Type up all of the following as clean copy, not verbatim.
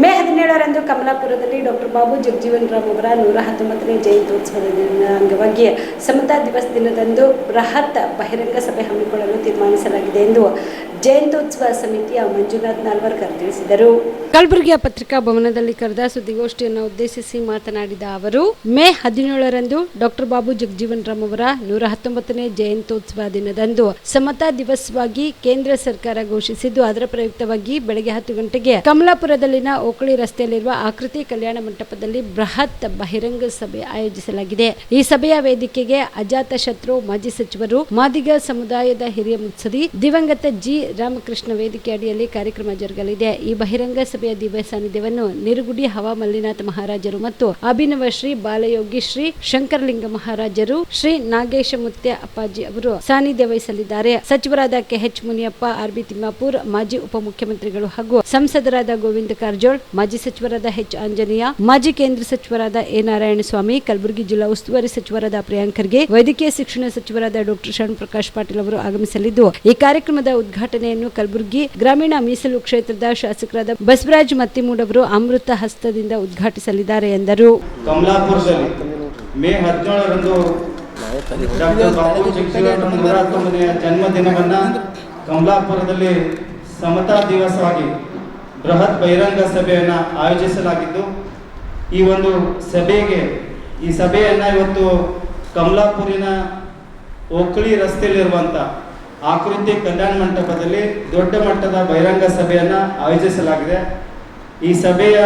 May 17ರಂದು ಕಮಲಾಪುರದಲ್ಲಿ doctor Babu Jagjivan Ram ಅವರ 119ನೇ ಜಯಂತ್ಯೋತ್ಸವದ ಅಂಗವಾಗಿ ಸಮತಾ ದಿವಸ್ ದಿನದಂದು ಬೃಹತ್ ಬಹಿರಂಗ ಸಭೆ ಹಮ್ಮಿಕೊಳ್ಳಲು ತೀರ್ಮಾನಿಸಲಾಗಿದೆ ಎಂದು ಜಯಂತ್ಯೋತ್ಸವ ಸಮಿತಿಯ ಮಂಜುನಾಥ್ ನಾಲ್ವರ್ಕರ್ ತಿಳಿಸಿದರು. ಕಲಬುರಗಿಯ ಪತ್ರಿಕಾ ಭವನದಲ್ಲಿ ಕರೆದ ಸುದ್ದಿಗೋಷ್ಠಿಯನ್ನು ಉದ್ದೇಶಿಸಿ ಮಾತನಾಡಿದ ಅವರು, ಮೇ 17ರಂದು ಡಾಕ್ಟರ್ ಬಾಬು ಜಗಜೀವನ್ ರಾಮ್ ಅವರ 119ನೇ ಜಯಂತ್ಯೋತ್ಸವ ದಿನದಂದು ಸಮತಾ ದಿವಸವಾಗಿ ಕೇಂದ್ರ ಸರ್ಕಾರ ಘೋಷಿಸಿದ್ದು, ಅದರ ಪ್ರಯುಕ್ತವಾಗಿ ಬೆಳಗ್ಗೆ 10 ಗಂಟೆಗೆ ಕಮಲಾಪುರದಲ್ಲಿನ ಓಕಳಿ ರಸ್ತೆಯಲ್ಲಿರುವ ಆಕೃತಿ ಕಲ್ಯಾಣ ಮಂಟಪದಲ್ಲಿ ಬೃಹತ್ ಬಹಿರಂಗ ಸಭೆ ಆಯೋಜಿಸಲಾಗಿದೆ. ಈ ಸಭೆಯ ವೇದಿಕೆಗೆ ಅಜಾತ ಶತ್ರು ಮಾಜಿ ಸಚಿವರು, ಮಾದಿಗ ಸಮುದಾಯದ ಹಿರಿಯ ಮುತ್ಸದಿ ದಿವಂಗತ ಜಿ ರಾಮಕೃಷ್ಣ ವೇದಿಕೆ ಅಡಿಯಲ್ಲಿ ಕಾರ್ಯಕ್ರಮ ಜರುಗಲಿದೆ. ಈ ಬಹಿರಂಗ ಸಭೆಯ ದಿವ್ಯ ಸಾನ್ನಿಧ್ಯವನ್ನು ನಿರುಗುಡಿ ಹವಾ ಮಲ್ಲಿನಾಥ ಮಹಾರಾಜರು ಮತ್ತು ಅಭಿನವ ಶ್ರೀ ಬಾಲಯೋಗಿ ಶ್ರೀ ಶಂಕರಲಿಂಗ ಮಹಾರಾಜರು, ಶ್ರೀ ನಾಗೇಶ ಮುತ್ಯ ಅಪ್ಪಾಜಿ ಅವರು ಸಾನ್ನಿಧ್ಯ ವಹಿಸಲಿದ್ದಾರೆ. ಸಚಿವರಾದ KH ಮುನಿಯಪ್ಪ, RB ತಿಮ್ಮಾಪುರ್, ಮಾಜಿ ಉಪಮುಖ್ಯಮಂತ್ರಿಗಳು ಹಾಗೂ ಸಂಸದರಾದ ಗೋವಿಂದ ಕಾರಜೋಳ್, ಮಾಜಿ ಸಚಿವರಾದ H ಆಂಜನೇಯ, ಮಾಜಿ ಕೇಂದ್ರ ಸಚಿವರಾದ A ನಾರಾಯಣಸ್ವಾಮಿ, ಕಲಬುರಗಿ ಜಿಲ್ಲಾ ಉಸ್ತುವಾರಿ ಸಚಿವರಾದ ಪ್ರಿಯಾಂಕ್ ಖರ್ಗೆ, ವೈದ್ಯಕೀಯ ಶಿಕ್ಷಣ ಸಚಿವರಾದ ಡಾ ಶರಣ್ ಪ್ರಕಾಶ್ ಪಾಟೀಲ್ ಅವರು ಆಗಮಿಸಲಿದ್ದು, ಈ ಕಾರ್ಯಕ್ರಮದ ಉದ್ಘಾಟನೆಯನ್ನು ಕಲಬುರಗಿ ಗ್ರಾಮೀಣ ಮೀಸಲು ಕ್ಷೇತ್ರದ ಶಾಸಕರಾದ ಬಸವರಾಜ್ ಮತ್ತಿಮೂಡ್ ಅವರು ಅಮೃತ ಹಸ್ತದಿಂದ ಉದ್ಘಾಟಿಸಲಿದ್ದಾರೆ ಎಂದರು. ಕಮಲಾಪುರದಲ್ಲಿ ಮೇ 17ರಂದು ಡಾಕ್ಟರ್ ಬಾಬು ಜಗಜೀವನ್ ರಾಮ್ 119ನೇ ಜನ್ಮದಿನವನ್ನು ಕಮಲಾಪುರದಲ್ಲಿ ಸಮತಾ ದಿವಸವಾಗಿ ಬೃಹತ್ ಬಹಿರಂಗ ಸಭೆಯನ್ನು ಆಯೋಜಿಸಲಾಗಿದ್ದು, ಈ ಒಂದು ಸಭೆಯನ್ನು ಇವತ್ತು ಕಮಲಾಪುರಿನ ಓಕಳಿ ರಸ್ತೆಯಲ್ಲಿರುವಂಥ ಆಕೃತಿ ಕಲ್ಯಾಣ ಮಂಟಪದಲ್ಲಿ ದೊಡ್ಡ ಮಟ್ಟದ ಬಹಿರಂಗ ಸಭೆಯನ್ನು ಆಯೋಜಿಸಲಾಗಿದೆ. ಈ ಸಭೆಯ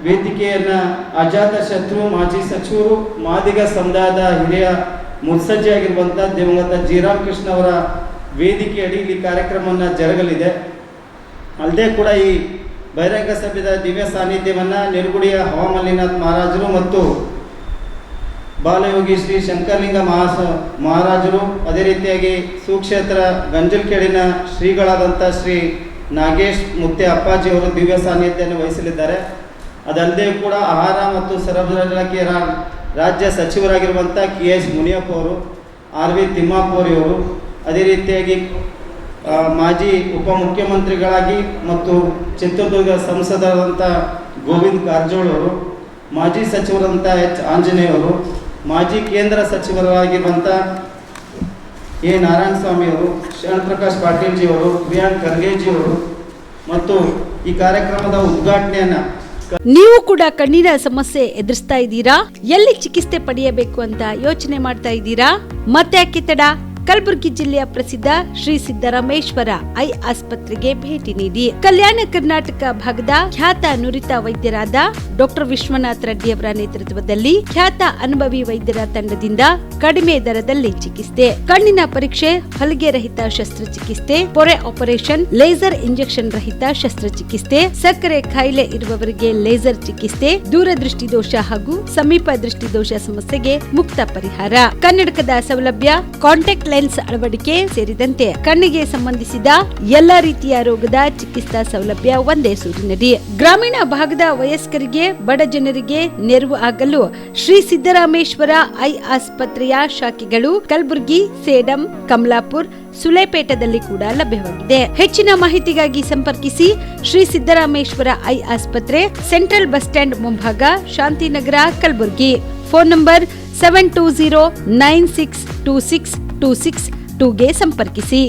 ವೇದಿಕೆಯನ್ನು ಅಜಾತ ಶತ್ರು ಮಾಜಿ ಸಚಿವರು, ಮಾದಿಗ ಸಮುದಾಯದ ಹಿರಿಯ ಮುತ್ಸಜ್ಜಿಯಾಗಿರುವಂಥ ದಿವಂಗತ ಜಿ ರಾಮಕೃಷ್ಣ ಅವರ ವೇದಿಕೆ ಅಡಿ ಈ ಕಾರ್ಯಕ್ರಮವನ್ನು ಜರುಗಲಿದೆ. ಅಲ್ಲದೆ ಕೂಡ ಈ ಬಹಿರಂಗ ಸಭೆಯ ದಿವ್ಯ ಸಾನ್ನಿಧ್ಯವನ್ನು ನಿರುಗುಡಿಯ ಹವಾಮಲ್ಲಿನಾಥ್ ಮಹಾರಾಜರು ಮತ್ತು ಬಾಲಯೋಗಿ ಶ್ರೀ ಶಂಕರಲಿಂಗ ಮಹಾರಾಜರು, ಅದೇ ರೀತಿಯಾಗಿ ಸುಕ್ಷೇತ್ರ ಗಂಜಲ್ಕೇಡಿನ ಶ್ರೀಗಳಾದಂಥ ಶ್ರೀ ನಾಗೇಶ್ ಮುತ್ಯ ಅಪ್ಪಾಜಿ ಅವರು ದಿವ್ಯ ಸಾನ್ನಿಧ್ಯವನ್ನು ವಹಿಸಲಿದ್ದಾರೆ. ಅದಲ್ಲದೆ ಕೂಡ ಆಹಾರ ಮತ್ತು ಸರಬರಾಜು ಇಲಾಖೆಯ ರಾಜ್ಯ ಸಚಿವರಾಗಿರುವಂಥ KH ಮುನಿಯಪ್ಪ ಅವರು, RB ತಿಮ್ಮಾಪುರ್ ಅವರು, ಅದೇ ರೀತಿಯಾಗಿ ಮಾಜಿ ಉಪಮುಖ್ಯಮಂತ್ರಿಗಳಾಗಿ ಮತ್ತು ಚಿತ್ರದುರ್ಗ ಸಂಸದರಾದಂಥ ಗೋವಿಂದ ಕಾರಜೋಳ್ ಅವರು, ಮಾಜಿ ಸಚಿವರಾದಂಥ H ಆಂಜನೇಯ ಅವರು, ಮಾಜಿ ಕೇಂದ್ರ ಸಚಿವರಾಗಿರುವಂಥ A ನಾರಾಯಣಸ್ವಾಮಿ ಅವರು, ಶರಣ್ ಪ್ರಕಾಶ್ ಪಾಟೀಲ್ ಜಿ ಅವರು, ಪ್ರಿಯಾಂಕ್ ಖರ್ಗೆ ಜಿ ಅವರು ಮತ್ತು ಈ ಕಾರ್ಯಕ್ರಮದ ಉದ್ಘಾಟನೆಯನ್ನು ನೀವು ಕೂಡ ಕಣ್ಣಿನ ಸಮಸ್ಯೆ ಎದುರಿಸ್ತಾ ಇದ್ದೀರಾ? ಎಲ್ಲಿ ಚಿಕಿತ್ಸೆ ಪಡೆಯಬೇಕು ಅಂತ ಯೋಚನೆ ಮಾಡ್ತಾ ಇದ್ದೀರಾ? ಮತ್ತೆ ಯಾಕೆ ತಡ? ಕಲಬುರಗಿ ಜಿಲ್ಲೆಯ ಪ್ರಸಿದ್ಧ ಶ್ರೀ ಸಿದ್ದರಾಮೇಶ್ವರ ಐ ಆಸ್ಪತ್ರೆಗೆ ಭೇಟಿ ನೀಡಿ. ಕಲ್ಯಾಣ ಕರ್ನಾಟಕ ಭಾಗದ ಖ್ಯಾತ ನುರಿತ ವೈದ್ಯರಾದ ಡಾಕ್ಟರ್ ವಿಶ್ವನಾಥ್ ರೆಡ್ಡಿ ಅವರ ನೇತೃತ್ವದಲ್ಲಿ ಖ್ಯಾತ ಅನುಭವಿ ವೈದ್ಯರ ತಂಡದಿಂದ ಕಡಿಮೆ ದರದಲ್ಲಿ ಚಿಕಿತ್ಸೆ, ಕಣ್ಣಿನ ಪರೀಕ್ಷೆ, ಹೊಲಿಗೆ ರಹಿತ ಶಸ್ತ್ರಚಿಕಿತ್ಸೆ, ಪೊರೆ ಆಪರೇಷನ್, ಲೇಸರ್ ಇಂಜೆಕ್ಷನ್ ರಹಿತ ಶಸ್ತ್ರಚಿಕಿತ್ಸೆ, ಸಕ್ಕರೆ ಕಾಯಿಲೆ ಇರುವವರಿಗೆ ಲೇಸರ್ ಚಿಕಿತ್ಸೆ, ದೂರದೃಷ್ಟಿ ದೋಷ ಹಾಗೂ ಸಮೀಪ ದೃಷ್ಟಿ ದೋಷ ಸಮಸ್ಯೆಗೆ ಮುಕ್ತ ಪರಿಹಾರ, ಕನ್ನಡಕದ ಸೌಲಭ್ಯ, ಕಾಂಟ್ಯಾಕ್ಟ್ ಲೆನ್ಸ್ ಅಳವಡಿಕೆ ಸೇರಿದಂತೆ ಕಣ್ಣಿಗೆ ಸಂಬಂಧಿಸಿದ ಎಲ್ಲ ರೀತಿಯ ರೋಗದ ಚಿಕಿತ್ಸಾ ಸೌಲಭ್ಯ ಒಂದೇ ಸೂರಿನಡಿ. ಗ್ರಾಮೀಣ ಭಾಗದ ವಯಸ್ಕರಿಗೆ, ಬಡ ಜನರಿಗೆ ನೆರವು ಆಗಲು ಶ್ರೀ ಸಿದ್ದರಾಮೇಶ್ವರ ಐ ಆಸ್ಪತ್ರೆಯ ಶಾಖೆಗಳು ಕಲಬುರಗಿ, ಸೇಡಂ, ಕಮಲಾಪುರ್, ಸುಲೇಪೇಟದಲ್ಲಿ ಕೂಡ ಲಭ್ಯವಾಗಿದೆ. ಹೆಚ್ಚಿನ ಮಾಹಿತಿಗಾಗಿ ಸಂಪರ್ಕಿಸಿ ಶ್ರೀ ಸಿದ್ದರಾಮೇಶ್ವರ ಐ ಆಸ್ಪತ್ರೆ, ಸೆಂಟ್ರಲ್ ಬಸ್ ಸ್ಟ್ಯಾಂಡ್ ಮುಂಭಾಗ, ಶಾಂತಿನಗರ, ಕಲಬುರಗಿ. ಫೋನ್ ನಂಬರ್ 720962626 2ಗೆ ಸಂಪರ್ಕಿಸಿ.